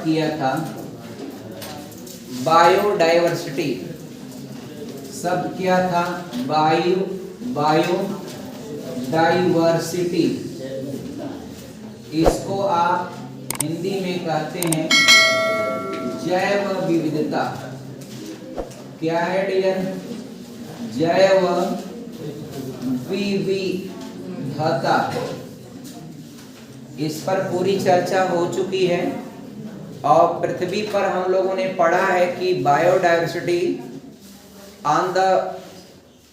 किया था बायोडाइवर्सिटी। शब्द क्या था? बायोडाइवर्सिटी। इसको आप हिंदी में कहते हैं जैव विविधता। क्या है डियर? जैव विविधता। इस पर पूरी चर्चा हो चुकी है और पृथ्वी पर हम लोगों ने पढ़ा है कि बायोडाइवर्सिटी ऑन द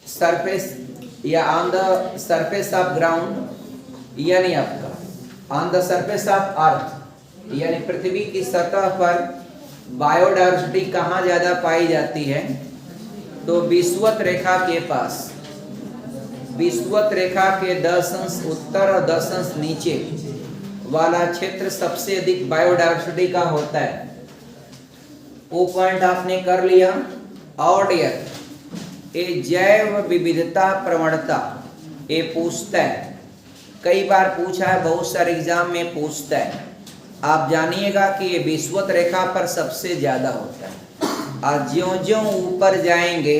सरफेस या on the surface of ground, यानी आपका on the surface of earth, यानी पृथ्वी की सतह पर बायोडाइवर्सिटी कहाँ ज्यादा पाई जाती है? तो विषुवत रेखा के पास, विषुवत रेखा के 10 अंश उत्तर और 10 अंश नीचे वाला क्षेत्र सबसे अधिक बायोडाइवर्सिटी का होता है। वो पॉइंट आपने कर लिया। और डियर, ये जैव विविधता प्रवणता ये पूछता है, कई बार पूछा है, बहुत सारे एग्जाम में पूछता है। आप जानिएगा कि ये विषुवत रेखा पर सबसे ज्यादा होता है और ज्यों-ज्यों ऊपर जाएंगे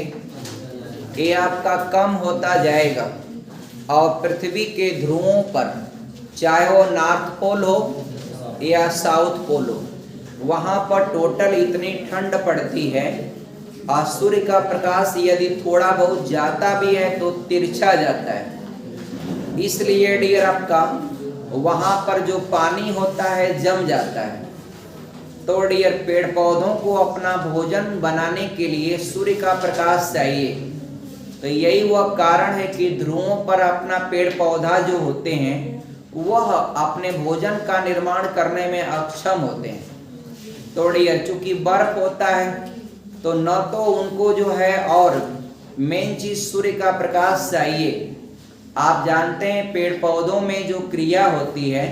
ये आपका कम होता जाएगा। और पृथ्वी के ध्रुवों पर, चाहे वो नॉर्थ पोल हो या साउथ पोल हो, वहां पर टोटल इतनी ठंड पड़ती है और सूर्य का प्रकाश यदि थोड़ा बहुत जाता भी है तो तिरछा जाता है। इसलिए डियर आपका वहां पर जो पानी होता है जम जाता है। तो डियर, पेड़ पौधों को अपना भोजन बनाने के लिए सूर्य का प्रकाश चाहिए। तो यही वह कारण है कि ध्रुवों पर अपना पेड़ पौधा जो होते हैं वह अपने भोजन का निर्माण करने में अक्षम होते हैं। तो डियर, चूंकि बर्फ होता है तो न तो उनको जो है और मेन चीज सूर्य का प्रकाश चाहिए। आप जानते हैं पेड़ पौधों में जो क्रिया होती है,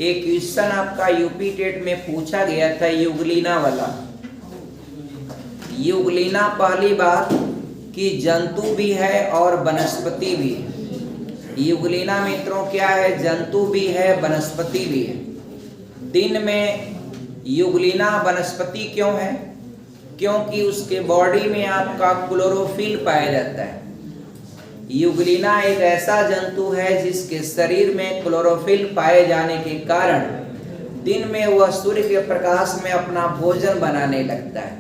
एक क्वेश्चन आपका यूपी टेट में पूछा गया था युगलीना वाला। युगलीना पहली बात कि जंतु भी है और वनस्पति भी है। युगलीना मित्रों क्या है? जंतु भी है, वनस्पति भी है। दिन में युगलीना वनस्पति क्यों है? क्योंकि उसके बॉडी में आपका क्लोरोफिल पाया जाता है। युगलीना एक ऐसा जंतु है जिसके शरीर में क्लोरोफिल पाए जाने के कारण दिन में वह सूर्य के प्रकाश में अपना भोजन बनाने लगता है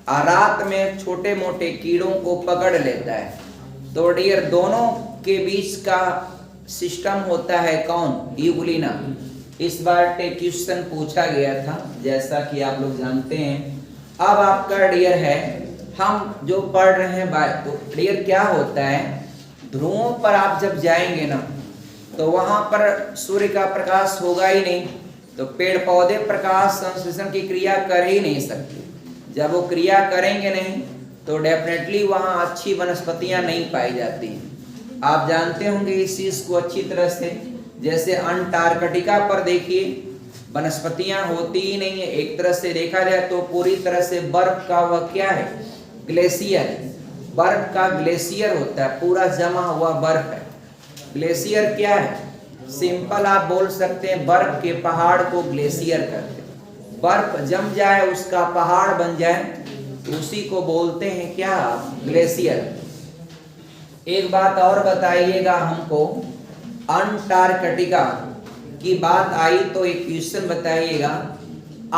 और रात में छोटे मोटे कीड़ों को पकड़ लेता है। तो डियर, दोनों के बीच का सिस्टम होता है कौन? युगलीना। इस बार क्वेश्चन पूछा गया था, जैसा कि आप लोग जानते हैं। अब आपका डियर है, हम जो पढ़ रहे हैं तो डियर क्या होता है, ध्रुवों पर आप जब जाएंगे ना तो वहां पर सूर्य का प्रकाश होगा ही नहीं, तो पेड़ पौधे प्रकाश संश्लेषण की क्रिया कर ही नहीं सकते। जब वो क्रिया करेंगे नहीं तो डेफिनेटली वहां अच्छी वनस्पतियां नहीं पाई जाती। आप जानते होंगे इस चीज को अच्छी तरह से। जैसे अंटार्कटिका पर देखिए वनस्पतियां होती ही नहीं है। एक तरह से देखा जाए तो पूरी तरह से बर्फ का वह क्या है? ग्लेशियर। बर्फ का ग्लेशियर होता है, पूरा जमा हुआ बर्फ है। ग्लेशियर क्या है? सिंपल आप बोल सकते हैं बर्फ के पहाड़ को ग्लेशियर कहते हैं। बर्फ जम जाए, उसका पहाड़ बन जाए, उसी को बोलते हैं क्या? ग्लेशियर। एक बात और बताइएगा हमको, अंटार्कटिका की बात आई तो एक क्वेश्चन बताइएगा।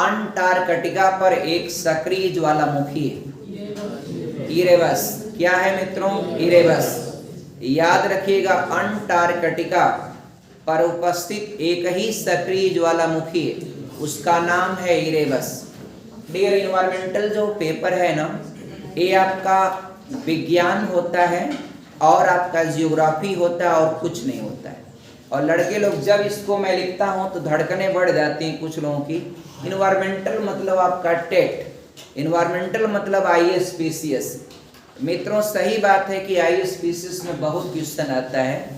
अंटार्कटिका पर एक सक्रिय ज्वालामुखी है, इरेबस। क्या है मित्रों? इरेबस। याद रखिएगा, अंटार्कटिका पर उपस्थित एक ही सक्रिय ज्वालामुखी है, उसका नाम है इरेबस। डियर, इन्वायरमेंटल जो पेपर है ना, ये आपका विज्ञान होता है और आपका जियोग्राफी होता है और कुछ नहीं होता है। और लड़के लोग जब इसको मैं लिखता हूँ तो धड़कनें बढ़ जाती हैं कुछ लोगों की। इन्वायरमेंटल मतलब आपका टेट, इन्वायरमेंटल मतलब आईएसपीसीएस। मित्रों सही बात है कि आईएसपीसीएस में बहुत क्वेश्चन आता है।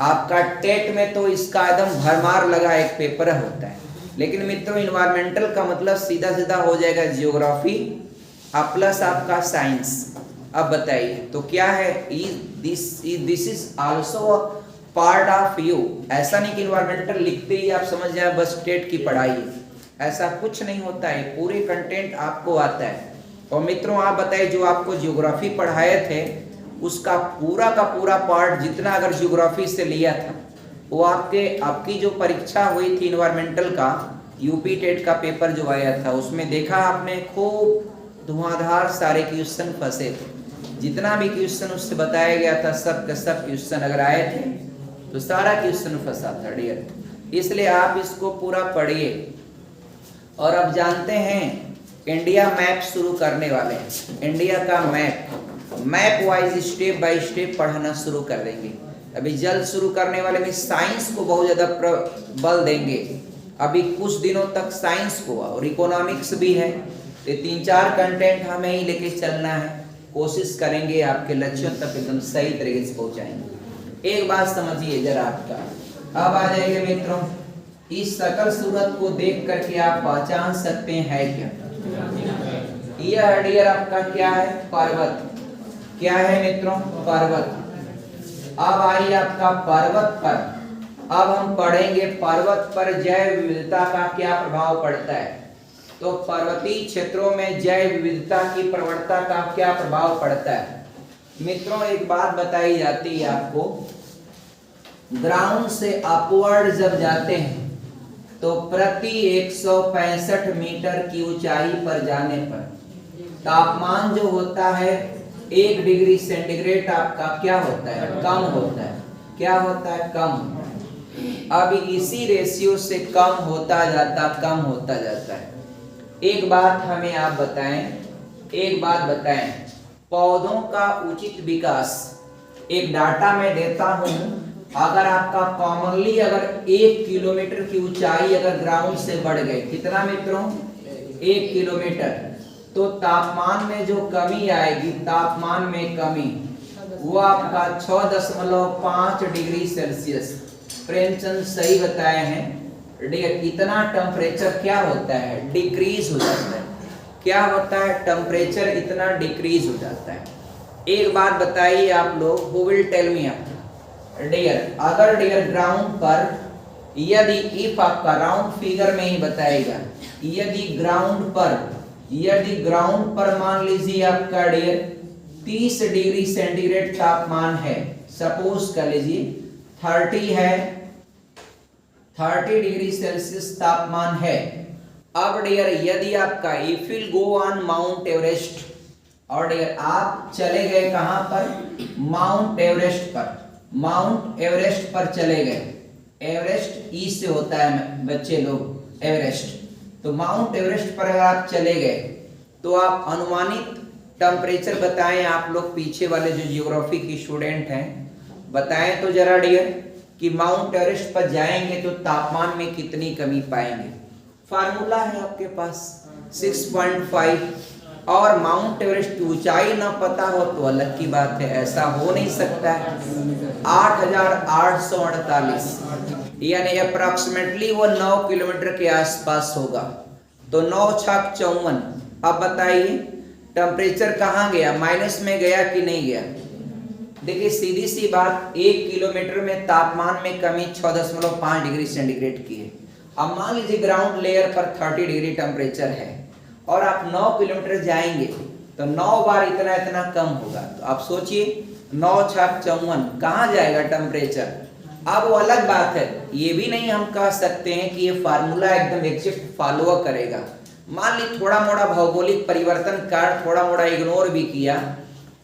आपका टेट में तो इसका एकदम भरमार लगा एक पेपर होता है। लेकिन मित्रों इन्वायरमेंटल का मतलब सीधा सीधा हो जाएगा जियोग्राफी प्लस आपका साइंस। अब बताइए तो क्या है? This is also part of you. ऐसा नहीं कि इन्वायरमेंटल लिखते ही आप समझ जाए बस टेट की पढ़ाई। ऐसा कुछ नहीं होता है, पूरे कंटेंट आपको आता है। और मित्रों आप बताइए, जो आपको ज्योग्राफी पढ़ाए थे उसका पूरा का पूरा पार्ट जितना अगर ज्योग्राफी से लिया था वो आपकी जो परीक्षा हुई थी इन्वायरमेंटल का, यूपी टेट का पेपर जो आया था, उसमें देखा आपने खूब धुआंधार सारे क्वेश्चन फंसे थे। जितना भी क्वेश्चन उससे बताया गया था सब के सब क्वेश्चन अगर आए थे तो सारा क्वेश्चन फंसा था डियर। इसलिए आप इसको पूरा पढ़िए। और अब जानते हैं इंडिया मैप शुरू करने वाले हैं। इंडिया का map wise step by step पढ़ाना शुरू कर देंगे। अभी जल्द शुरू करने वाले में साइंस को बहुत ज़्यादा बल देंगे। अभी कुछ दिनों तक साइंस को और इकोनॉमिक्स भी है। ये 3-4 कंटेंट हमें ही लेके चलना है। कोशिश करेंगे आपके लक्ष्यों तक एकदम सही तरीके से पहुंचाएंगे। एक बात समझिए जरा, आपका अब आ जाएंगे मित्रों, इस सकल सूरत को देख करके आप पहचान सकते हैं क्या? यह डियर आपका क्या है? पर्वत। क्या है मित्रों? पर्वत। अब आइए आपका पर्वत पर, अब हम पढ़ेंगे पर्वत पर जैव विविधता का क्या प्रभाव पड़ता है। तो पर्वतीय क्षेत्रों में जैव विविधता की प्रवणता का क्या प्रभाव पड़ता है। मित्रों एक बात बताई जाती है आपको, ग्राउंड से अपवर्ड जब जाते हैं तो प्रति 165 मीटर की ऊंचाई पर जाने पर तापमान जो होता है 1 डिग्री सेंटीग्रेड आपका क्या होता है? कम होता है। क्या होता है? कम। अब इसी रेशियो से कम होता जाता है। एक बात हमें आप बताएं, पौधों का उचित विकास। एक डाटा मैं देता हूं, अगर आपका कॉमनली अगर 1 किलोमीटर की ऊंचाई अगर ग्राउंड से बढ़ गई, कितना मित्रों? 1 किलोमीटर, तो तापमान में जो कमी आएगी, तापमान में कमी वो आपका 6.5 डिग्री सेल्सियस। प्रेमचंद सही बताए हैं। इतना टेम्परेचर क्या होता है? डिक्रीज हो जाता है। क्या होता है? टेम्परेचर इतना डिक्रीज हो जाता है। एक बात बताइए आप लोग, who will tell me dear, अगर डियर ग्राउंड पर यदि इफ आपका राउंड फिगर में ही बताएगा, यदि ग्राउंड पर मान लीजिए आपका डियर 30 डिग्री सेंटीग्रेड तापमान है, सपोज कर लीजिए 30 है, 30 डिग्री सेल्सियस तापमान है। अब डियर यदि आपका if will go on mount Everest, और डियर आप चले गए कहां पर? माउंट एवरेस्ट पर चले गए। एवरेस्ट ई से होता है बच्चे लोग, एवरेस्ट। तो माउंट एवरेस्ट पर अगर आप चले गए तो आप अनुमानित टेम्परेचर बताएं। आप लोग पीछे वाले जो ज्योग्राफी की स्टूडेंट हैं बताएं तो जरा डियर कि माउंट एवरेस्ट पर जाएंगे तो तापमान में कितनी कमी पाएंगे। फार्मूला है आपके पास 6.5, और माउंट एवरेस्ट की ऊंचाई ना पता हो तो अलग की बात है, ऐसा हो नहीं सकता है। 8,848 यानी अप्रॉक्सीमेटली वो 9 किलोमीटर के आसपास होगा। तो 9 छक 54। अब बताइए टेम्परेचर कहाँ गया? माइनस में गया कि नहीं गया? देखिए सीधी सी बात, 1 किलोमीटर में तापमान में कमी 6.5 डिग्री सेंटीग्रेड की है। अब मान लीजिए ग्राउंड लेयर पर 30 डिग्री टेम्परेचर है और आप 9 किलोमीटर जाएंगे तो 9 बार इतना कम होगा। तो आप सोचिए 9 छक 54 कहाँ जाएगा टेम्परेचर। अब वो अलग बात है, ये भी नहीं हम कह सकते हैं कि ये फार्मूला एकदम एग्जैक्ट फॉलो करेगा। मान ली थोड़ा मोड़ा भौगोलिक परिवर्तन कर थोड़ा मोड़ा इग्नोर भी किया,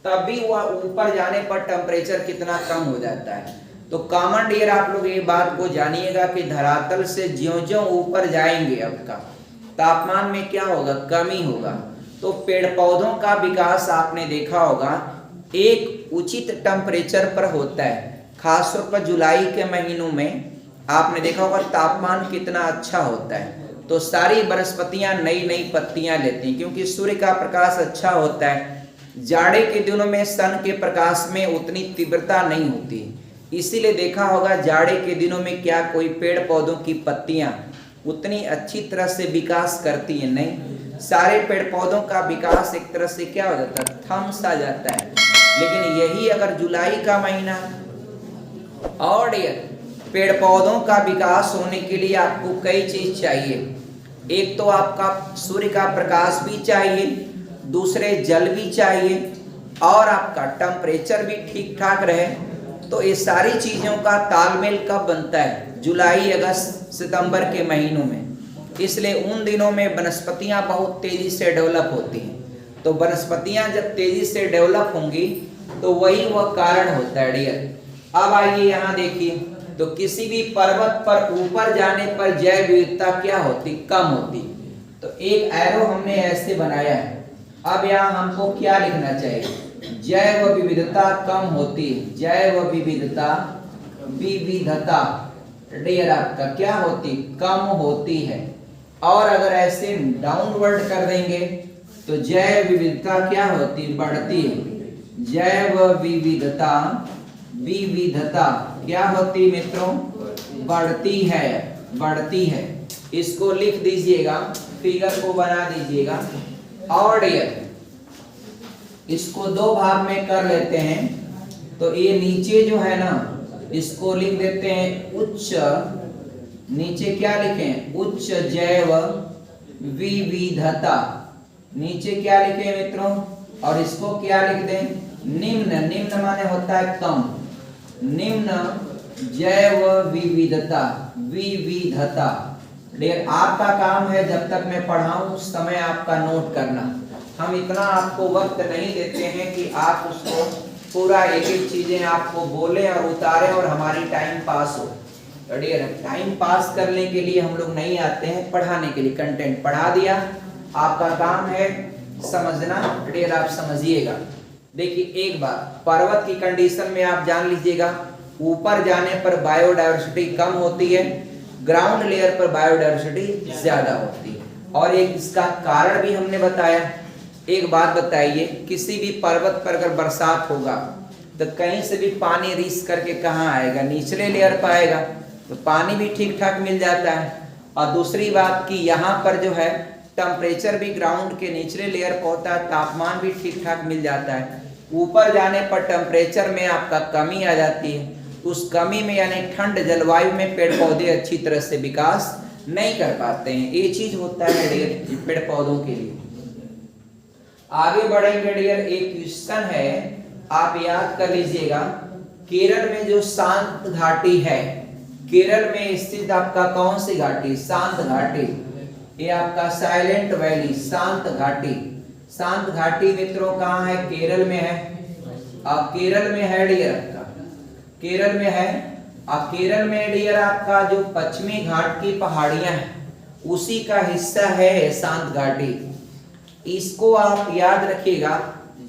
तब भी वो ऊपर जाने पर टेम्परेचर कितना कम हो जाता है। तो कॉमन डियर आप लोग ये बात को जानिएगा कि धरातल से ज्यों-ज्यों ऊपर जाएंगे आपका तापमान में क्या होगा? कमी होगा। तो पेड़ पौधों का विकास आपने देखा होगा एक उचित टेम्परेचर पर होता है। खासतौर पर जुलाई के महीनों में आपने देखा होगा तापमान कितना अच्छा होता है। तो सारी वनस्पतियां नई पत्तियां लेती हैं क्योंकि सूर्य का प्रकाश अच्छा होता है। जाड़े के दिनों में सन के प्रकाश में उतनी तीव्रता नहीं होती, इसीलिए देखा होगा जाड़े के दिनों में क्या कोई पेड़ पौधों की पत्तियां उतनी अच्छी तरह से विकास करती है? नहीं। सारे पेड़ पौधों का विकास एक तरह से क्या हो जाता है? थम सा जाता है। लेकिन यही अगर जुलाई का महीना और पेड़ पौधों का विकास होने के लिए आपको कई चीज चाहिए। एक तो आपका सूर्य का प्रकाश भी चाहिए, दूसरे जल भी चाहिए, और आपका टेम्परेचर भी ठीक ठाक रहे। तो ये सारी चीज़ों का तालमेल कब बनता है? जुलाई, अगस्त, सितंबर के महीनों में। इसलिए उन दिनों में वनस्पतियां बहुत तेजी से डेवलप होती हैं। तो वनस्पतियां जब तेजी से डेवलप होंगी तो वही वह कारण होता है डियर। अब आइए यहाँ देखिए, तो किसी भी पर्वत पर ऊपर जाने पर जैव विविधता क्या होती? कम होती। तो एक एरो हमने ऐसे बनाया है। अब यहाँ हमको क्या लिखना चाहिए? जैव विविधता कम होती है। जैव विविधता, विविधता डियर आपका क्या होती? कम होती है। और अगर ऐसे डाउनवर्ड कर देंगे तो जैव विविधता क्या होती? बढ़ती है। जैव विविधता, विविधता क्या होती मित्रों? बढ़ती है, बढ़ती है। इसको लिख दीजिएगा, फिगर को बना दीजिएगा। और डियर इसको दो भाग में कर लेते हैं। तो ये नीचे जो है ना, इसको लिख देते हैं उच्च, नीचे क्या लिखें? उच्च जैव विविधता। नीचे क्या लिखें मित्रों? और इसको क्या लिख दें? निम्न। निम्न माने होता है कम। निम्न जैव विविधता, विविधता। डियर आपका काम है जब तक मैं पढ़ाऊं उस समय आपका नोट करना। हम इतना आपको वक्त नहीं देते हैं कि आप उसको पूरा एक एक चीजें आपको बोले और उतारे और हमारी टाइम पास हो। तो डियर टाइम पास करने के लिए हम लोग नहीं आते हैं, पढ़ाने के लिए। कंटेंट पढ़ा दिया, आपका काम है समझना। डियर आप समझिएगा। देखिए एक बात, पर्वत की कंडीशन में आप जान लीजिएगा, ऊपर जाने पर बायोडायवर्सिटी कम होती है, ग्राउंड लेयर पर बायोडायवर्सिटी ज्यादा होती है। और एक इसका कारण भी हमने बताया। एक बात बताइए, किसी भी पर्वत पर अगर बरसात होगा तो कहीं से भी पानी रिस करके कहाँ आएगा? निचले लेयर पर आएगा, तो पानी भी ठीक ठाक मिल जाता है। और दूसरी बात कि यहाँ पर जो है टेम्परेचर भी ग्राउंड के निचले लेयर पर होता है, तापमान भी ठीक ठाक मिल जाता है। ऊपर जाने पर टेम्परेचर में आपका कमी आ जाती है। उस कमी में यानी ठंड जलवायु में पेड़ पौधे अच्छी तरह से विकास नहीं कर पाते हैं। ये चीज होता है डियर पेड़ पौधों के लिए। आगे बढ़ेंगे डियर, एक क्वेश्चन है, आप याद कर लीजिएगा। केरल में जो शांत घाटी है, केरल में स्थित आपका कौन सी घाटी? शांत घाटी। ये आपका साइलेंट वैली, शांत घाटी। शांत घाटी मित्रों कहाँ है? केरल में है। अब केरल में है डियर आपका, केरल में है। अब केरल में डियर आपका जो पश्चिमी घाट की पहाड़ियां हैं उसी का हिस्सा है शांत घाटी। इसको आप याद रखिएगा,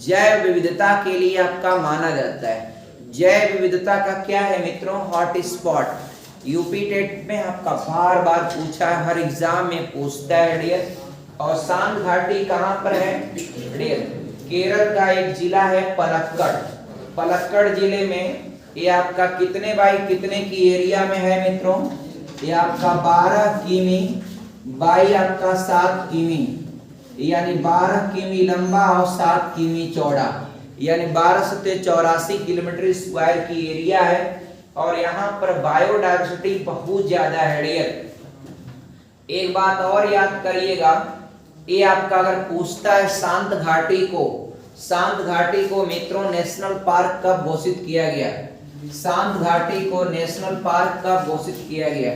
जैव विविधता के लिए आपका माना जाता है। जैव विविधता का क्या है मित्रों? Hot spot. यूपी टेट में आपका बार बार पूछा है, हर एग्जाम में पूछता है डियर। और शांत घाटी कहाँ पर है डियर? केरल का एक जिला है पलक्कड़। पलक्कड़ जिले में ये आपका कितने बाई कितने की एरिया में है मित्रों? ये आपका 12 किमी बाई आपका 7 किमी, यानी 12 किमी लंबा और 7 किमी चौड़ा, यानी 1284 किलोमीटर स्क्वायर की एरिया है। और यहाँ पर बायोडायवर्सिटी बहुत ज्यादा है डियर। एक बात और याद करिएगा, ये आपका अगर पूछता है शांत घाटी को, शांत घाटी को मित्रों नेशनल पार्क कब घोषित किया गया? शांत घाटी को नेशनल पार्क कब घोषित किया गया?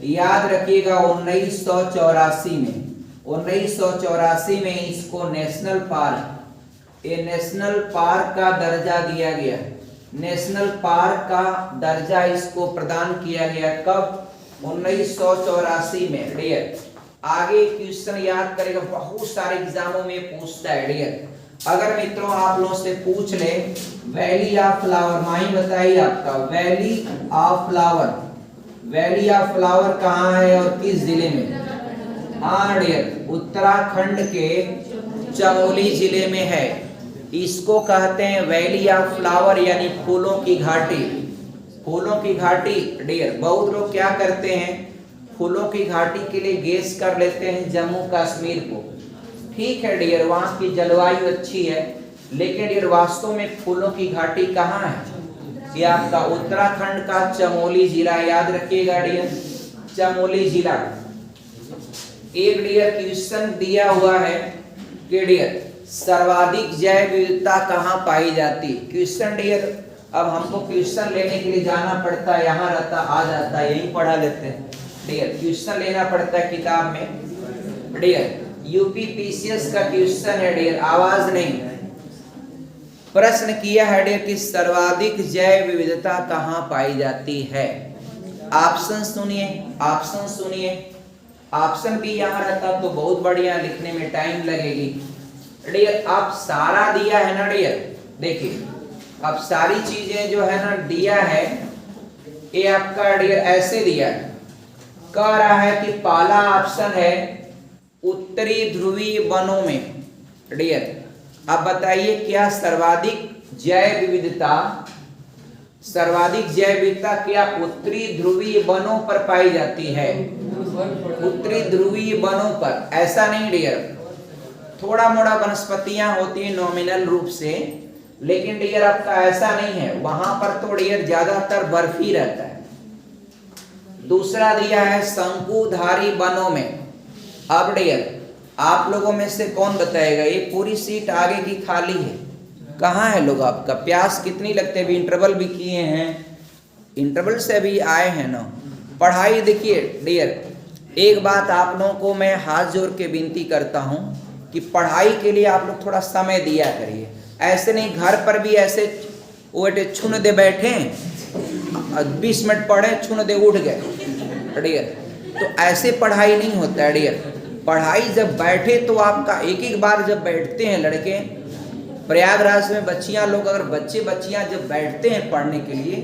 याद रखिएगा 1984 में। 1984 में इसको नेशनल पार्क, ये नेशनल पार्क का दर्जा दिया गया। नेशनल पार्क का दर्जा इसको प्रदान किया गया कब? 1984 में डियर। आगे क्वेश्चन याद करेगा, बहुत सारे एग्जामों में पूछता है डियर। अगर मित्रों आप लोगों से पूछ ले वैली ऑफ फ्लावर, माही बताइए आपका valley of flower, valley of flower कहाँ है और किस जिले में? हाँ डियर, उत्तराखंड के चमोली जिले में है। इसको कहते हैं वैली ऑफ फ्लावर, यानी फूलों की घाटी। फूलों की घाटी डियर, बहुत लोग क्या करते हैं, फूलों की घाटी के लिए गेस कर लेते हैं जम्मू कश्मीर को। ठीक है डियर, वहाँ की जलवायु अच्छी है, लेकिन डियर वास्तव में फूलों की घाटी कहाँ है? ये आपका उत्तराखंड का चमोली जिला, याद रखिएगा डियर, चमोली जिला। एक डियर क्वेश्चन दिया हुआ है कि डियर सर्वाधिक जैव विविधता कहाँ पाई जाती। क्वेश्चन डियर, अब हमको क्वेश्चन लेने के लिए जाना पड़ता है, यहाँ रहता आ जाता है, यही पढ़ा लेते हैं डियर। क्वेश्चन लेना पड़ता है किताब में डियर। यूपीपीसीएस का क्वेश्चन है डियर, आवाज नहीं। प्रश्न किया है डियर कि सर्वाधिक जैव विविधता कहाँ पाई जाती है। ऑप्शन सुनिए, ऑप्शन सुनिए। ऑप्शन भी यहाँ रहता तो बहुत बढ़िया, लिखने में टाइम लगेगी डियर। अब सारा दिया है ना डियर, देखिए अब सारी चीजें जो है ना दिया है, ये आपका डियर ऐसे दिया है। कह रहा है कि पहला ऑप्शन है उत्तरी ध्रुवीय वनों में डियर। अब बताइए क्या सर्वाधिक जैव विविधता, सर्वाधिक जैव विविधता क्या उत्तरी ध्रुवीय वनों पर पाई जाती है। उत्तरी ध्रुवीय वनों पर, ऐसा नहीं डियर, थोड़ा मोड़ा वनस्पतियां होती है नॉमिनल रूप से, लेकिन डियर आपका ऐसा नहीं है, वहां पर तो डियर ज्यादातर बर्फ ही रहता है। दूसरा दिया है शंकुधारी वनों में। अब डियर आप लोगों में से कौन बताएगा, ये पूरी सीट आगे की खाली है, कहाँ है लोग आपका। प्यास कितनी लगते हैं, अभी इंटरवल भी किए हैं, इंटरवल से भी आए हैं ना। पढ़ाई देखिए डियर, एक बात आप लोगों को मैं हाथ जोड़ के विनती करता हूँ कि पढ़ाई के लिए आप लोग थोड़ा समय दिया करिए। ऐसे नहीं घर पर भी ऐसे वो छुन दे बैठे 20 मिनट पढ़े, छुन दे उठ गए डियर, तो ऐसे पढ़ाई नहीं होता है डियर। पढ़ाई जब बैठे तो आपका एक एक बार जब बैठते हैं लड़के, प्रयागराज में बच्चियां लोग, अगर बच्चे बच्चियां जब बैठते हैं पढ़ने के लिए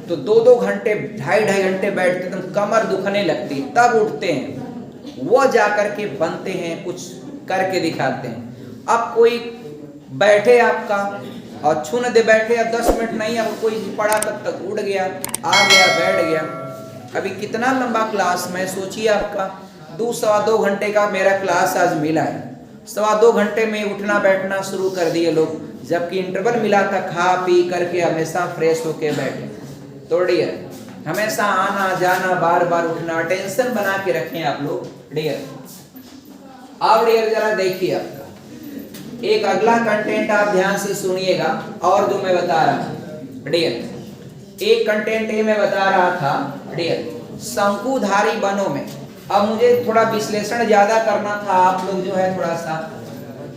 तो 2-2 घंटे, 2.5 घंटे बैठते, तो कमर दुखने लगती, तब उठते हैं, वो जाकर के बनते हैं, कुछ करके दिखाते हैं। अब कोई बैठे आपका और छूने दे बैठे, अब 10 मिनट नहीं, अब कोई पढ़ा तब तक उठ गया, आ गया, बैठ गया। अभी कितना लंबा क्लास में सोचिए, आपका 2-2.25 घंटे का मेरा क्लास आज मिला है, 2.25 घंटे में उठना बैठना शुरू कर दिए लोग, जबकि इंटरवल मिला था खा पी करके हमेशा फ्रेश होके बैठे। तो डियर हमेशा आना जाना, बार बार उठना, टेंशन बना के रखें आप लोग डियर। अब डियर जरा देखिए आपका एक अगला कंटेंट आप ध्यान से सुनिएगा, और जो मैं बता रहा हूं डियर, एक कंटेंट ये मैं बता रहा था डियर शंकुधारी वनों में। अब मुझे थोड़ा विश्लेषण ज्यादा करना था, आप लोग जो है थोड़ा सा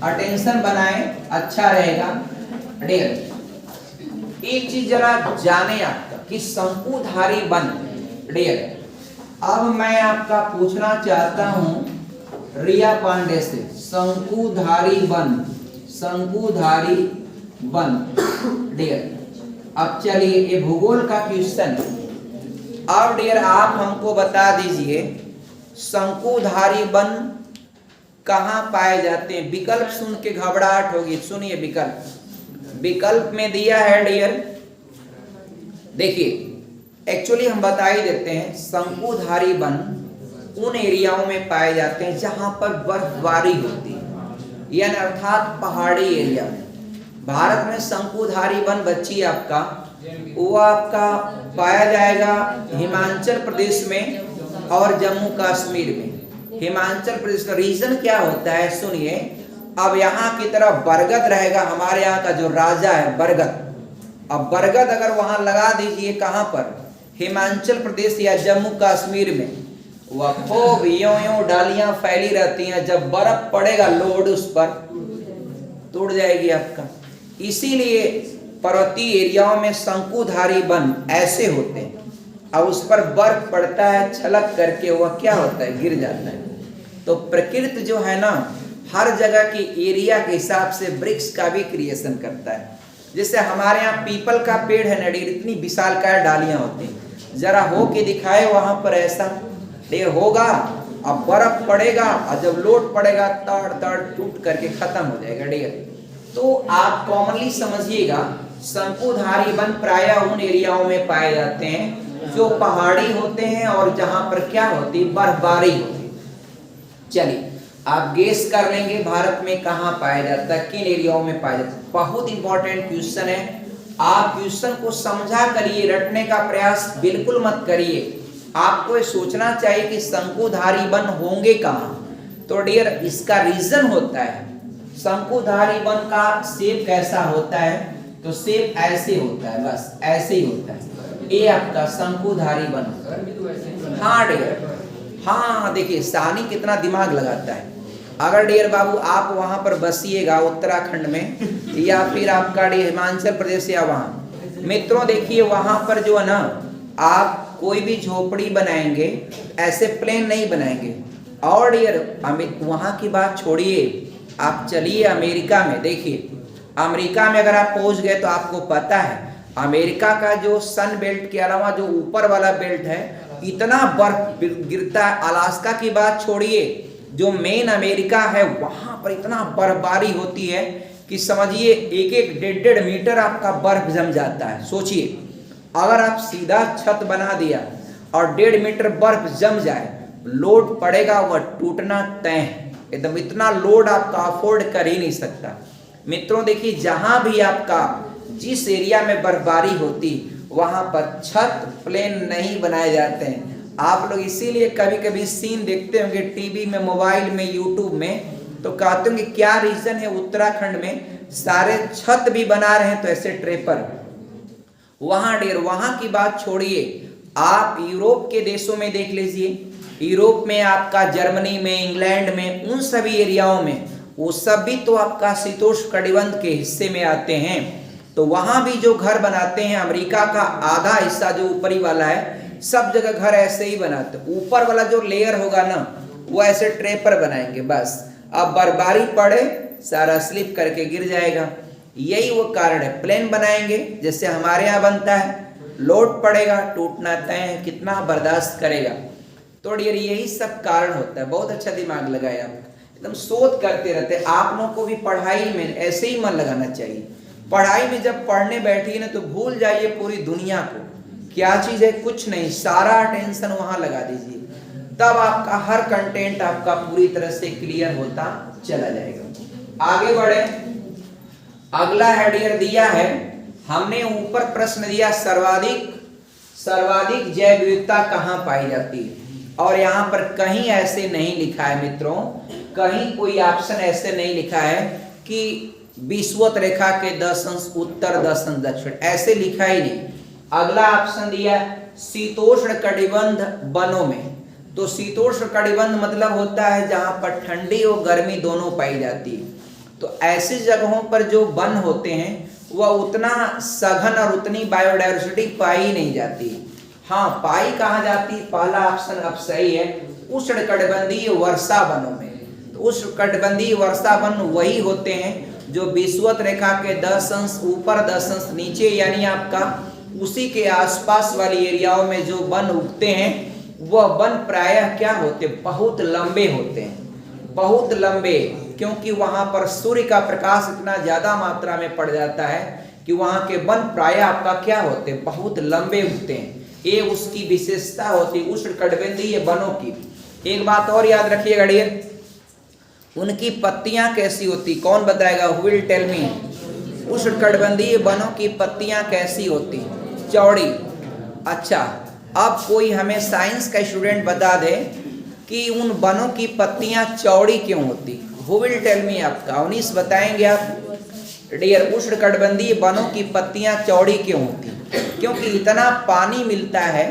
अटेंशन बनाएं, अच्छा रहेगा डियर। एक चीज जरा जाने आपका कि शंकुधारी वन डियर, अब मैं आपका पूछना चाहता हूं रिया पांडे से, शंकुधारी वन, शंकुधारी वन डियर। अब चलिए ये भूगोल का क्वेश्चन। अब डियर आप हमको बता दीजिए शंकुधारी वन कहाँ पाए जाते हैं। विकल्प सुन के घबराहट होगी, सुनिए विकल्प, विकल्प में दिया है डियर, देखिए एक्चुअली हम बता ही देते हैं, शंकुधारी वन उन एरियाओं में पाए जाते हैं जहां पर बर्फबारी होती है, यानी अर्थात पहाड़ी एरिया में। भारत में शंकुधारी वन बच्ची आपका, वो आपका पाया जाएगा हिमाचल प्रदेश में और जम्मू कश्मीर में। हिमाचल प्रदेश का रीजन क्या होता है सुनिए, अब यहाँ की तरफ बरगद रहेगा, हमारे यहाँ का जो राजा है बरगद। अब बरगद अगर वहां लगा दीजिए, कहां पर, हिमाचल प्रदेश या जम्मू कश्मीर में, वह खूब यों डालियां फैली रहती हैं, जब बर्फ पड़ेगा लोड उस पर टूट जाएगी आपका। इसीलिए पर्वतीय एरियाओं में शंकुधारी वन ऐसे होते हैं, और उस पर बर्फ पड़ता है, छलक करके वह क्या होता है, गिर जाता है। तो प्रकृति जो है ना, हर जगह की एरिया के हिसाब से वृक्ष का भी क्रिएशन करता है। जैसे हमारे यहाँ पीपल का पेड़ है नडीर, इतनी विशालकाय डालियां होती हैं, जरा हो के दिखाए वहां पर ऐसा पेड़ होगा, अब बर्फ पड़ेगा और जब लोड पड़ेगा तड़ तड़ टूट करके खत्म हो जाएगा डियर। तो आप कॉमनली समझिएगा शंकुधारी वन प्रायः उन एरियाओं में पाए जाते हैं जो पहाड़ी होते हैं और जहां पर क्या होती है, बर्फबारी होती है। चलिए आप गेस कर लेंगे भारत में कहां पाया जाता है, किन एरियाओं में पाया जाता है। बहुत इंपॉर्टेंट क्वेश्चन है, आप क्वेश्चन को समझा करिए, रटने का प्रयास बिल्कुल मत करिए। आपको ये सोचना चाहिए कि शंकुधारी वन होंगे कहां, तो डियर इसका रीजन होता है, शंकुधारी वन का शेप कैसा होता है, तो शेप ऐसे होता है, बस ऐसे ही होता है, ये आपका शंकुधारी वन। हाँ डियर, हाँ देखिए सानी कितना दिमाग लगाता है। अगर डियर बाबू आप वहां पर बसिएगा उत्तराखंड में या फिर आपका हिमाचल प्रदेश या वहां, मित्रों देखिए वहां पर जो है ना, आप कोई भी झोपड़ी बनाएंगे ऐसे प्लेन नहीं बनाएंगे। और डियर वहां की बात छोड़िए, आप चलिए अमेरिका में, देखिए अमेरिका में अगर आप पहुंच गए तो आपको पता है अमेरिका का जो सन बेल्ट के अलावा जो ऊपर वाला बेल्ट है इतना बर्फ गिरता है। अलास्का की बात छोड़िए, जो मेन अमेरिका है वहां पर इतना बर्फबारी होती है कि समझिए 1-1 मीटर आपका बर्फ जम जाता है। सोचिए अगर आप सीधा छत बना दिया और 1.5 मीटर बर्फ जम जाए, लोड पड़ेगा वह टूटना तय है, एकदम इतना लोड आपका अफोर्ड कर ही नहीं सकता। मित्रों देखिए जहां भी आपका जिस एरिया में बर्फबारी होती वहां पर छत प्लेन नहीं बनाए जाते हैं। आप लोग इसीलिए कभी कभी सीन देखते होंगे टीवी में, मोबाइल में, यूट्यूब में, तो कहते होंगे क्या रीजन है उत्तराखंड में सारे छत भी बना रहे हैं तो ऐसे ट्रेपर। वहां डियर वहां की बात छोड़िए, आप यूरोप के देशों में देख लीजिए, यूरोप में आपका जर्मनी में, इंग्लैंड में, उन सभी एरियाओं में वो सब भी तो आपका शीतोष्ण कटिबंध के हिस्से में आते हैं। तो वहां भी जो घर बनाते हैं, अमेरिका का आधा हिस्सा जो ऊपरी वाला है सब जगह घर ऐसे ही बनाते हैं। ऊपर वाला जो लेयर होगा ना वो ऐसे ट्रेपर बनाएंगे, बस अब बर्फबारी पड़े सारा स्लिप करके गिर जाएगा। यही वो कारण है, प्लेन बनाएंगे जैसे हमारे यहाँ बनता है, लोड पड़ेगा टूटना तय है, कितना बर्दाश्त करेगा। तो डियर यही सब कारण होता है। बहुत अच्छा दिमाग लगाया आप, एकदम शोध करते रहते हैं। आप लोगों को भी पढ़ाई में ऐसे ही मन लगाना चाहिए। पढ़ाई में जब पढ़ने बैठिए ना तो भूल जाइए पूरी दुनिया को, क्या चीज है कुछ नहीं, सारा टेंशन वहां लगा दीजिए, तब आपका हर कंटेंट आपका पूरी तरह से क्लियर होता चला जाएगा। आगे बढ़े, अगला हेडियर दिया है हमने ऊपर प्रश्न दिया सर्वाधिक जैव विविधता कहां पाई जाती है, और यहां पर कहीं ऐसे नहीं लिखा है मित्रों, कहीं कोई ऑप्शन ऐसे नहीं लिखा है कि विषुवत रेखा के 10 अंश उत्तर 10 अंश दक्षिण, ऐसे लिखा ही नहीं। अगला ऑप्शन दिया शीतोष्ण कटिबंध वनों में, तो शीतोष्ण कटिबंध मतलब होता है जहां पर ठंडी और गर्मी दोनों पाई जाती है। तो ऐसी जगहों पर जो वन होते हैं वह उतना सघन और उतनी बायोडायवर्सिटी पाई नहीं जाती। हाँ पाई कहाँ जाती, पहला ऑप्शन अब सही है, उष्णकटिबंधीय वर्षा वनों में। तो उष्णकटिबंधीय वर्षा वन वही होते हैं जो विषुवत रेखा के 10 अंश ऊपर 10 अंश नीचे, यानी आपका उसी के आसपास वाली एरियाओं में जो वन उगते हैं वह वन प्रायः क्या होते, बहुत लंबे होते हैं, बहुत लंबे, क्योंकि वहां पर सूर्य का प्रकाश इतना ज्यादा मात्रा में पड़ जाता है कि वहां के वन प्रायः आपका क्या होते, बहुत लंबे उगते हैं। ये उसकी विशेषता होती है उष्णकटिबंधीय वनों की। एक बात और याद रखिएगा डियर, उनकी पत्तियां कैसी होती, कौन बताएगा, हु विल टेल मी। उष्णकटिबंधीय वनों की पत्तियां कैसी होती, चौड़ी। अच्छा अब कोई हमें साइंस का स्टूडेंट बता दे कि उन वनों की पत्तियां चौड़ी क्यों होती, हु विल टेल मी। आपका अवनीश बताएंगे आप डियर, उष्णकटिबंधीय वनों की पत्तियां चौड़ी क्यों होती, क्योंकि इतना पानी मिलता है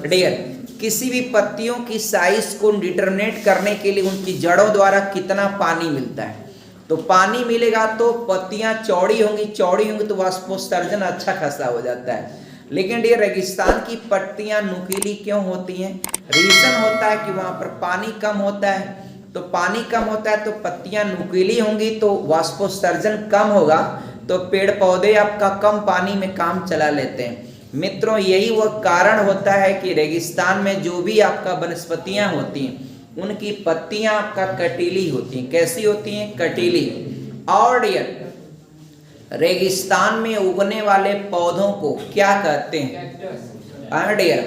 डियर। किसी भी पत्तियों की साइज को डिटरमिनेट करने के लिए उनकी जड़ों द्वारा कितना पानी मिलता है, तो पानी मिलेगा तो पत्तियां चौड़ी होंगी, चौड़ी होंगी तो वाष्पोत्सर्जन अच्छा खासा हो जाता है। लेकिन डियर रेगिस्तान की पत्तियां नुकीली क्यों होती हैं, रीजन होता है कि वहां पर पानी कम होता है, तो पानी कम होता है तो पत्तियां नुकीली होंगी तो वाष्पोत्सर्जन कम होगा, तो पेड़ पौधे आपका कम पानी में काम चला लेते हैं। मित्रों यही वह कारण होता है कि रेगिस्तान में जो भी आपका वनस्पतियां होती हैं उनकी पत्तियां आपका कटीली होती हैं। कैसी होती हैं, कटीली। और डियर रेगिस्तान में उगने वाले पौधों को क्या कहते हैं डियर,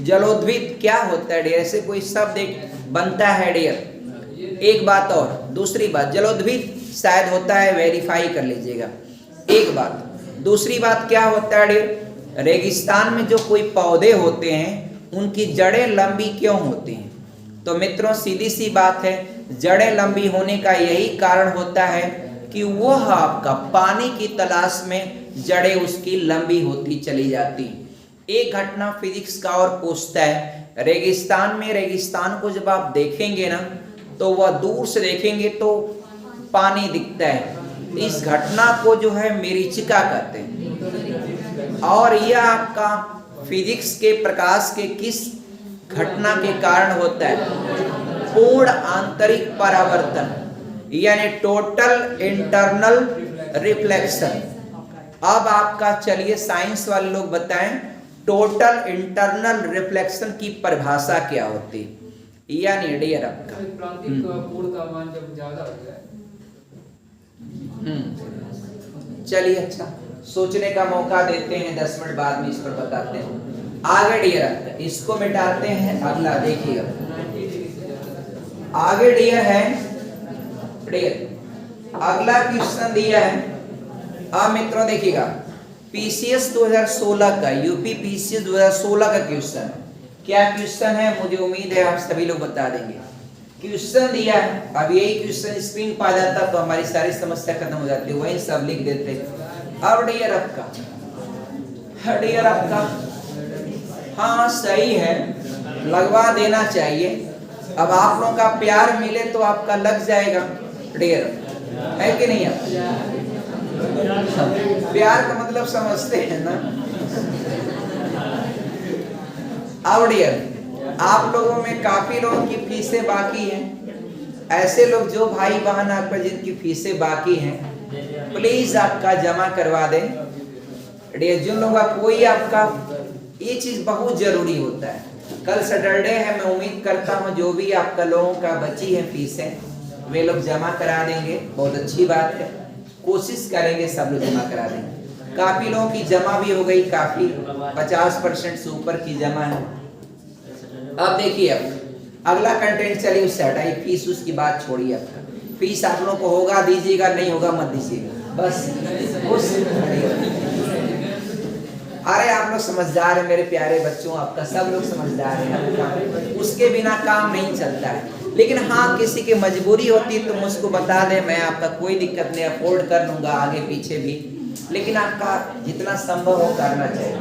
जलोद्भिद क्या होता है डियर, ऐसे कोई शब्द एक बनता है डियर। एक बात और, दूसरी बात, जलोद्भिद शायद होता है, वेरीफाई कर लीजिएगा। एक बात, दूसरी बात क्या होता है डियर, रेगिस्तान में जो कोई पौधे होते हैं उनकी जड़ें लंबी क्यों होती हैं, तो मित्रों सीधी सी बात है, जड़ें लंबी होने का यही कारण होता है कि वह आपका पानी की तलाश में जड़ें उसकी लंबी होती चली जाती। एक घटना फिजिक्स का और पूछता है, रेगिस्तान में रेगिस्तान को जब आप देखेंगे ना तो वह दूर से देखेंगे तो पानी दिखता है। इस घटना को जो है मरीचिका कहते हैं। और यह आपका फिजिक्स के प्रकाश के किस घटना के कारण होता है? पूर्ण आंतरिक परावर्तन, यानी टोटल इंटरनल रिफ्लेक्शन। अब आपका चलिए साइंस वाले लोग बताएं, टोटल इंटरनल रिफ्लेक्शन की परिभाषा क्या होती है? यानी डियर आपका पूर्ण का मान जब ज्यादा हो जाए। चलिए अच्छा, सोचने का मौका देते हैं, 10 मिनट बाद में इस पर बताते हैं। आगे डियर आपका इसको मिटाते हैं। अगला देखिएगा, आगे डियर है, डियर अगला क्वेश्चन दिया है। अब मित्रों देखिएगा, पीसीएस 2016 का, यूपी पीसीएस 2016 का क्वेश्चन। क्या क्वेश्चन है मुझे उम्मीद है आप सभी लोग बता देंगे। क्वेश्चन दिया है, अब यही क्वेश्चन स्क्रीन पर आ जाता तो हमारी सारी समस्या खत्म हो जाती, वही सब लिख देते। अब डियर आपका, डियर आपका हाँ सही है, लगवा देना चाहिए। अब आप लोगों का प्यार मिले तो आपका लग जाएगा डियर, है कि नहीं? आप प्यार का मतलब समझते हैं ना। अब डियर आप लोगों में काफी लोगों की फीसें बाकी हैं। ऐसे लोग जो भाई बहन आपका जिनकी फीसें बाकी हैं, प्लीज आपका जमा करवा दें डियर। जिन लोगों का कोई आपका, ये चीज बहुत जरूरी होता है। कल सैटरडे है, मैं उम्मीद करता हूँ जो भी आपका लोगों का बची है फीसें वे लोग जमा करा देंगे। बहुत अच्छी बात है, कोशिश करेंगे सब लोग जमा करा देंगे। काफी लोगों की जमा भी हो गई, काफी 50% से ऊपर की जमा है। अब देखिए अब अगला कंटेंट, चलिए उससे हटाइए, फीस उसकी बात छोड़िए। आपका फीस आप लोगों को होगा दीजिएगा, नहीं होगा मत दीजिएगा, बस उस। अरे आप लोग समझदार हैं मेरे प्यारे बच्चों, आपका सब लोग समझदार हैं, उसके बिना काम नहीं चलता है। लेकिन हाँ किसी की मजबूरी होती है तो मुझको बता दें, मैं आपका कोई दिक्कत नहीं, अफोर्ड कर लूंगा आगे पीछे भी, लेकिन आपका जितना संभव हो करना चाहिए।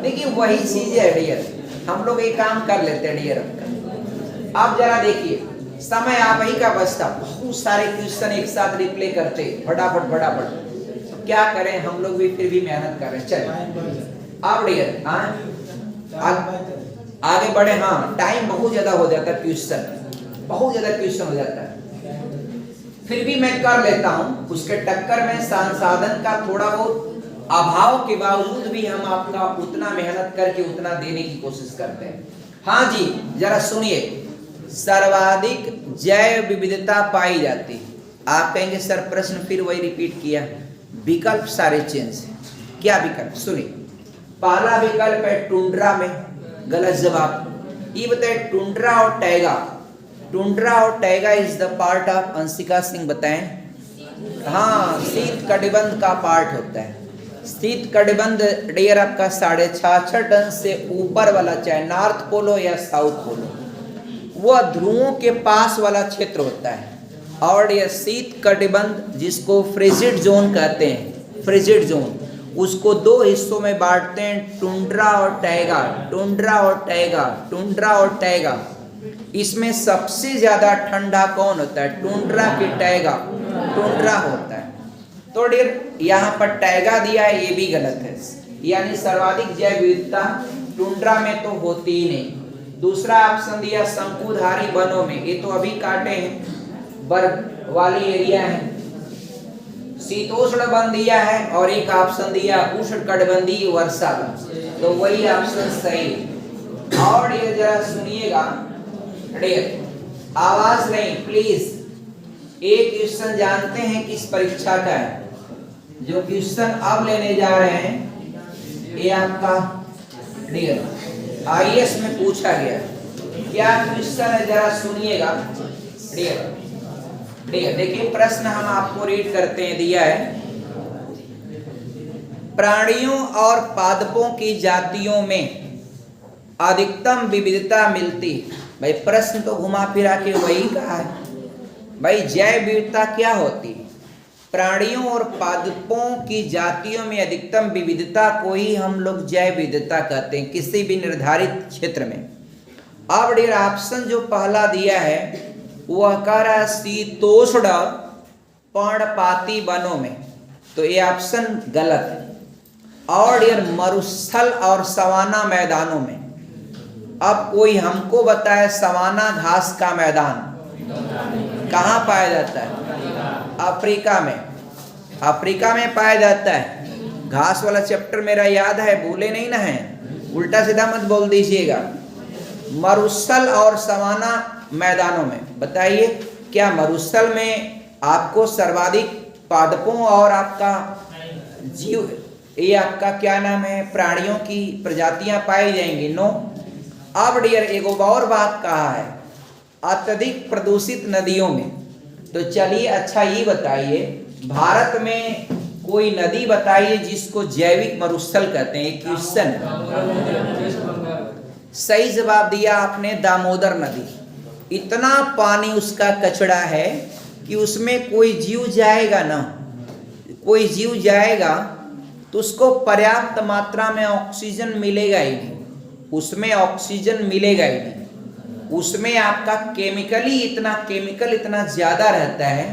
देखिए वही चीज है डियर, हम लोग ये काम कर लेते हैं डियर। अब जरा देखिए, समय आप ही का बचता, बहुत सारे क्वेश्चन एक साथ रिप्ले करते फटाफट फटाफट, क्या करें हम लोग भी फिर भी मेहनत कर रहे हैं। चलिए अब डियर आगे बढ़े। हाँ टाइम बहुत ज्यादा हो जाता है, क्वेश्चन बहुत ज्यादा क्वेश्चन हो जाता है, फिर भी मैं कर लेता हूँ। उसके टक्कर में संसाधन का थोड़ा बहुत अभाव के बावजूद भी हम आपका उतना मेहनत करके उतना देने की कोशिश करते हैं। हाँ जी जरा सुनिए, सर्वाधिक जैव विविधता पाई जाती। आप कहेंगे सर प्रश्न फिर वही रिपीट किया, विकल्प सारे चेंज है। क्या विकल्प? सुनिए, पहला विकल्प है टुंड्रा में, गलत जवाब। ये बताए टुंड्रा और टैगा, टुंड्रा और taiga is the part of, Anshika Singh बताएं। हाँ शीत कटिबंध का पार्ट होता है। शीत कटिबंध डियर आपका 66.5 टन से ऊपर वाला, चाहे नॉर्थ पोल हो या साउथ पोल हो, वह ध्रुवों के पास वाला क्षेत्र होता है। और यह शीत कटिबंध जिसको फ्रिजिड जोन कहते हैं, फ्रिजिड जोन, उसको दो हिस्सों में बांटते हैं, टुंड्रा और टैगा, टुंड्रा और टैगा, टुंड्रा और टैगा। इसमें सबसे ज्यादा ठंडा कौन होता है? टुंड्रा की टैगा, टुंड्रा होता है। तो डियर यहाँ पर टैगा दिया है, ये भी गलत है, यानी सर्वाधिक जैव विविधता टुंड्रा में तो होती ही नहीं। दूसरा ऑप्शन दिया शंकुधारी वनों में, ये तो अभी काटे हैं, बर्फ वाली एरिया है। शीतोष्ण वन दिया है, और एक ऑप्शन दिया उष्णकटिबंधीय वर्षा वन, तो वही ऑप्शन सही। और ये जरा सुनिएगा डियर, आवाज नहीं प्लीज। एक क्वेश्चन जानते हैं किस परीक्षा का है? जो क्वेश्चन अब लेने जा रहे हैं ये आपका डियर आईएएस में पूछा गया। क्या क्वेश्चन है जरा सुनिएगा डियर। डियर देखिए प्रश्न हम आपको रीड करते हैं, दिया है, प्राणियों और पादपों की जातियों में अधिकतम विविधता मिलती भाई प्रश्न तो घुमा फिरा के वही कहा है। भाई जैव विविधता क्या होती है? प्राणियों और पादपों की जातियों में अधिकतम विविधता को ही हम लोग जैव विविधता कहते हैं किसी भी निर्धारित क्षेत्र में। अब डियर ऑप्शन जो पहला दिया है वह कह रहा है शीतोष्ण पर्णपाती वनों में, तो ये ऑप्शन गलत है। और डियर मरुस्थल और सवाना मैदानों में। अब कोई हमको बताए सवाना घास का मैदान कहाँ पाया जाता है? अफ्रीका में। अफ्रीका में पाया जाता है। घास वाला चैप्टर मेरा याद है, भूले नहीं ना है, उल्टा सीधा मत बोल दीजिएगा। मरुस्थल और सवाना मैदानों में बताइए, क्या मरुस्थल में आपको सर्वाधिक पादपों और आपका जीव, ये आपका क्या नाम है, प्राणियों की प्रजातियां पाई जाएंगी? नो। अब डियर एक और बात कहा है अत्यधिक प्रदूषित नदियों में। तो चलिए अच्छा ये बताइए, भारत में कोई नदी बताइए जिसको जैविक मरुस्थल कहते हैं। एक क्वेश्चन, सही जवाब दिया आपने, दामोदर नदी। इतना पानी उसका कचरा है कि उसमें कोई जीव जाएगा ना, कोई जीव जाएगा तो उसको पर्याप्त मात्रा में ऑक्सीजन मिलेगा ही नहीं, उसमें ऑक्सीजन मिलेगा ही नहीं। उसमें आपका केमिकल इतना ज्यादा रहता है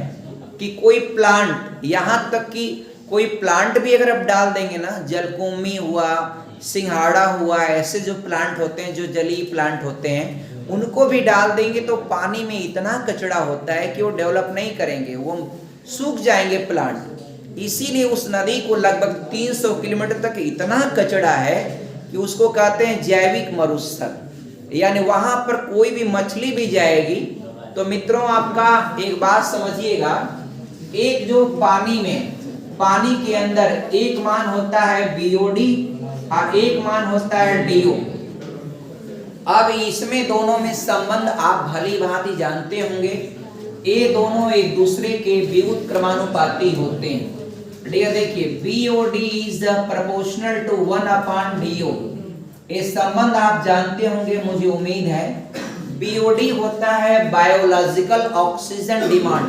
कि कोई प्लांट, यहाँ तक कि कोई प्लांट भी अगर आप डाल देंगे ना, जलकुंभी हुआ, सिंघाड़ा हुआ, ऐसे जो प्लांट होते हैं, जो जलीय प्लांट होते हैं, उनको भी डाल देंगे तो पानी में इतना कचरा होता है कि वो डेवलप नहीं करेंगे, वो सूख जाएंगे प्लांट। इसीलिए उस नदी को लगभग 300 किलोमीटर तक इतना कचरा है कि उसको कहते हैं जैविक मरुस्थल। यानी वहां पर कोई भी मछली भी जाएगी तो मित्रों आपका एक बात समझिएगा, एक जो पानी के अंदर एक मान होता है BOD और एक मान होता है DO। अब इसमें दोनों में संबंध आप भली भांति जानते होंगे, ये दोनों एक दूसरे के विद्युत क्रमानुपाती होते हैं। डियर देखिए, BOD is proportional to 1/DO। ये संबंध आप जानते होंगे, मुझे उम्मीद है। BOD होता है बायोलॉजिकल ऑक्सीजन डिमांड,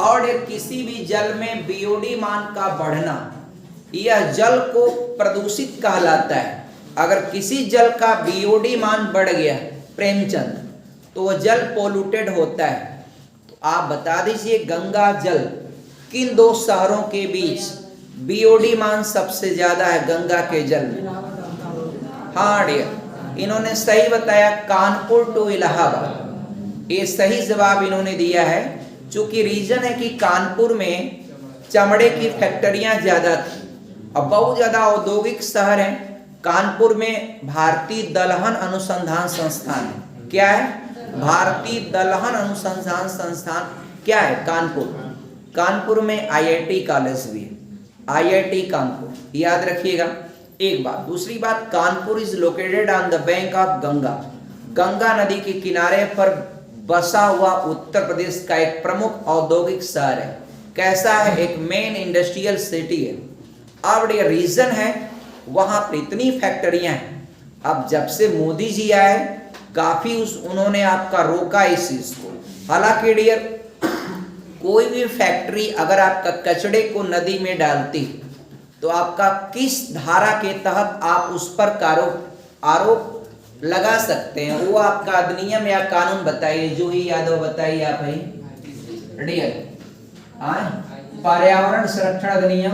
और किसी भी जल में BOD मान का बढ़ना यह जल को प्रदूषित कहलाता है। अगर किसी जल का BOD मान बढ़ गया प्रेमचंद, तो वह जल पोल्यूटेड होता है। तो आप बता दीजिए गंगा जल किन दो शहरों के बीच BOD मान सबसे ज्यादा है गंगा के जल में? हाँ डियर, इन्होंने सही बताया, कानपुर टू इलाहाबाद। ये सही जवाब इन्होंने दिया है। चूंकि रीजन है कि कानपुर में चमड़े की फैक्ट्रियां ज्यादा थी, अब बहुत ज्यादा औद्योगिक शहर है। कानपुर में भारतीय दलहन अनुसंधान संस्थान है। क्या है? भारतीय दलहन अनुसंधान संस्थान क्या है? कानपुर में IIT कॉलेज भी है, IIT कानपुर, याद रखिएगा एक बात। दूसरी बात, Kanpur is located on the bank of Ganga नदी के किनारे पर बसा हुआ उत्तर प्रदेश का एक प्रमुख औद्योगिक शहर है। कैसा है? एक मेन इंडस्ट्रियल सिटी है। अब ये रीजन है वहां पर इतनी फैक्ट्रियां हैं। अब जब से मोदी जी आए काफी उन्होंने आपका रोका इस चीज को। हालांकि डियर कोई भी फैक्ट्री अगर आपका कचड़े को नदी में डालती तो आपका किस धारा के तहत आप उस पर आरोप लगा सकते हैं, वो आपका अधिनियम या कानून बताइए। जो ही यादव बताइए आप भाई। डियर पर्यावरण संरक्षण अधिनियम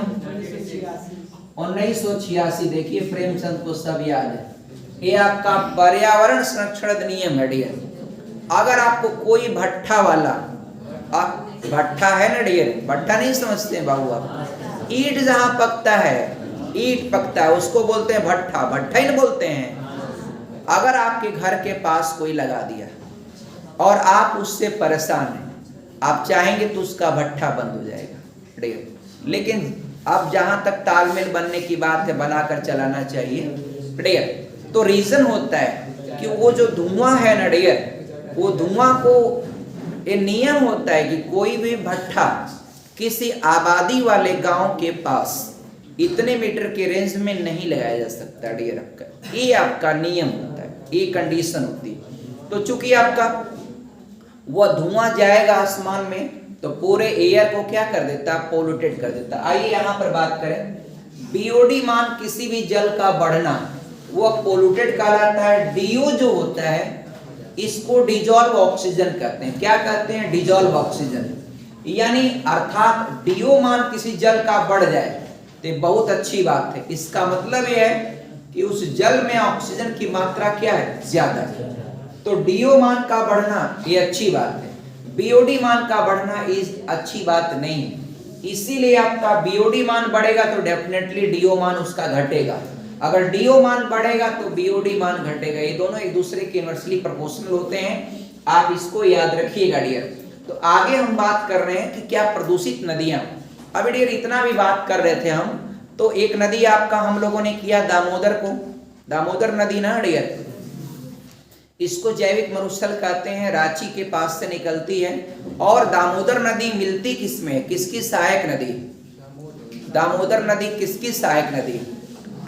1986। देखिए प्रेमचंद को सब याद है, ये आपका पर्यावरण संरक्षण अधिनियम है डियर। अगर आपको कोई भट्ठा वाला, भट्ठा है ना डियर, भट्ठा नहीं समझते हैं बाबू आप, ईंट जहां पकता है, ईंट पकता है उसको बोलते हैं भट्ठा, भट्ठा ही बोलते हैं। अगर आपके घर के पास कोई लगा दिया और आप उससे परेशान हैं, आप चाहेंगे तो उसका भट्ठा बंद हो जाएगा डियर। लेकिन अब जहां तक तालमेल बनने की बात है, बनाकर चलाना चाहिए डियर। तो रीजन होता है कि वो जो धुआं है ना डियर, वो धुआं को ये नियम होता है कि कोई भी भट्ठा किसी आबादी वाले गांव के पास इतने मीटर के रेंज में नहीं लगाया जा सकता डियर। आपका ये आपका नियम होता है, ये कंडीशन होती है। तो चूंकि आपका वह धुआं जाएगा आसमान में तो पूरे एयर को क्या कर देता है, पोल्यूटेड कर देता है। आइए यहाँ पर बात करें, बीओडी मान किसी भी जल का बढ़ना वह पोल्यूटेड कहलाता है। डीओ जो होता है इसको डिजॉल्व ऑक्सीजन कहते हैं। क्या कहते हैं, डिजॉल्व ऑक्सीजन। यानी अर्थात डीओ मान किसी जल का बढ़ जाए तो बहुत अच्छी बात है। इसका मतलब यह है कि उस जल में ऑक्सीजन की मात्रा क्या है, ज्यादा है। तो डीओ मान का बढ़ना ये अच्छी बात है, बीओडी मान का बढ़ना इस अच्छी बात नहीं है। इसीलिए आपका बीओडी मान बढ़ेगा तो डेफिनेटली डीओ मान उसका घटेगा। अगर डीओ मान बढ़ेगा तो बीओडी मान घटेगा। ये दोनों एक दूसरे के इनवर्सली प्रोपोर्शनल होते हैं, आप इसको याद रखिएगा डियर। तो आगे हम बात कर रहे हैं कि क्या प्रदूषित नदियां। अभी डियर इतना भी बात कर रहे थे हम, तो एक नदी आपका हम लोगों ने किया दामोदर को, दामोदर नदी ना डियर, इसको जैविक मरुस्थल कहते हैं, रांची के पास से निकलती है। और दामोदर नदी मिलती किसमें, किसकी सहायक नदी, दामोदर नदी किसकी सहायक नदी,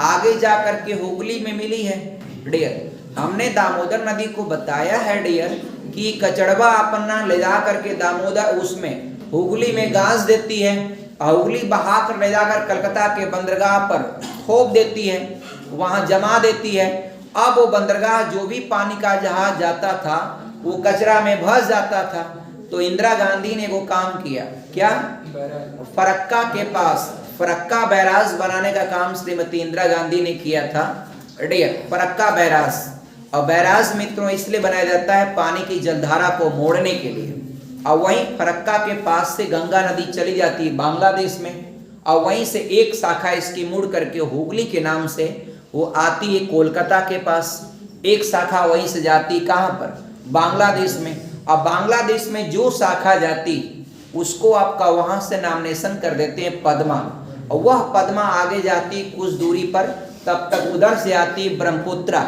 आगे जाकर के हुगली में मिली है डियर। हमने दामोदर नदी को बताया है डियर कि कचड़वा अपना ले जा करके दामोदर उसमें हुगली में गांस देती है, हुगली बहा कर ले जाकर कलकत्ता के बंदरगाह पर थोप देती है, वहां जमा देती है। अब वो बंदरगाह जो भी पानी का जहाज जाता था वो कचरा में भस जाता था। तो इंदिरा गांधी ने वो काम किया, क्या, फरक्का के पास फरक्का बैराज बनाने का काम श्रीमती इंदिरा गांधी ने किया था डियर, फरक्का बैराज। और बैराज मित्रों इसलिए बनाया जाता है पानी की जलधारा को मोड़ने के लिए। और वहीं फरक्का के पास से गंगा नदी चली जाती है बांग्लादेश में, और वहीं से एक शाखा इसकी मुड़ करके हुगली के नाम से वो आती है कोलकाता के पास। एक शाखा वहीं से जाती कहाँ पर, बांग्लादेश में। अब बांग्लादेश में जो शाखा जाती उसको आपका वहां से नामनेशन कर देते हैं पद्मा, और वह पद्मा आगे जाती कुछ दूरी पर, तब तक उधर से आती ब्रह्मपुत्र।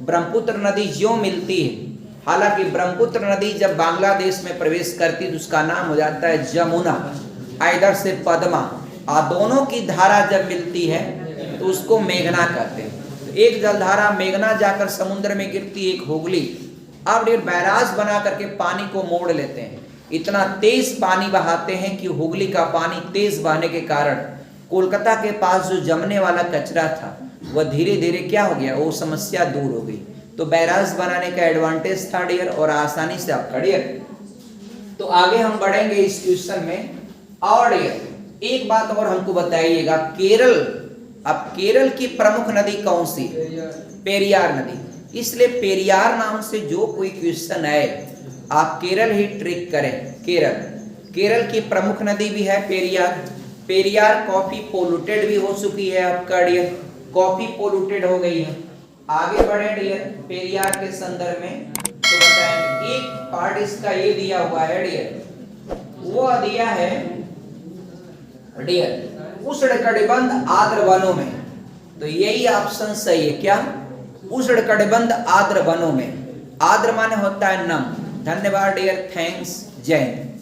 ब्रह्मपुत्र नदी जो मिलती है, हालांकि ब्रह्मपुत्र नदी जब बांग्लादेश में प्रवेश करती है तो उसका नाम हो जाता है जमुना, इधर से पद्मा। और दोनों की धारा जब मिलती है तो उसको मेघना कहते हैं। तो एक जलधारा मेघना जाकर समुद्र में गिरती, एक हुगली। अब ये बैराज बना करके पानी को मोड़ लेते हैं, इतना तेज पानी बहाते हैं कि हुगली का पानी तेज बहाने के कारण कोलकाता के पास जो जमने वाला कचरा था वह धीरे धीरे क्या हो गया, वो समस्या दूर हो गई। तो बैराज बनाने का एडवांटेज था डियर, और आसानी से आपका डियर। तो आगे हम बढ़ेंगे इस क्वेश्चन में। और डियर एक बात और हमको बताइएगा, केरल, अब केरल की प्रमुख नदी कौन सी, पेरियार नदी। इसलिए पेरियार नाम से जो कोई क्वेश्चन आए आप केरल ही ट्रिक करें। केरल, केरल की प्रमुख नदी भी है पेरियार। पेरियार कॉफी पोल्यूटेड भी हो चुकी है आपका डियर, कॉफी पोल्यूटेड हो गई है। आगे बढ़े डियर पेरियार के संदर्भ में, तो बताएं एक पार्ट इसका ये दिया हुआ है डियर, वो दिया है डियर उष्णकटिबंध आर्द्र वनों में। तो यही ऑप्शन सही है, क्या, उष्णकटिबंध आर्द्र वनों में। आर्द्र माने होता है नम। धन्यवाद डियर, थैंक्स, जय हिंद।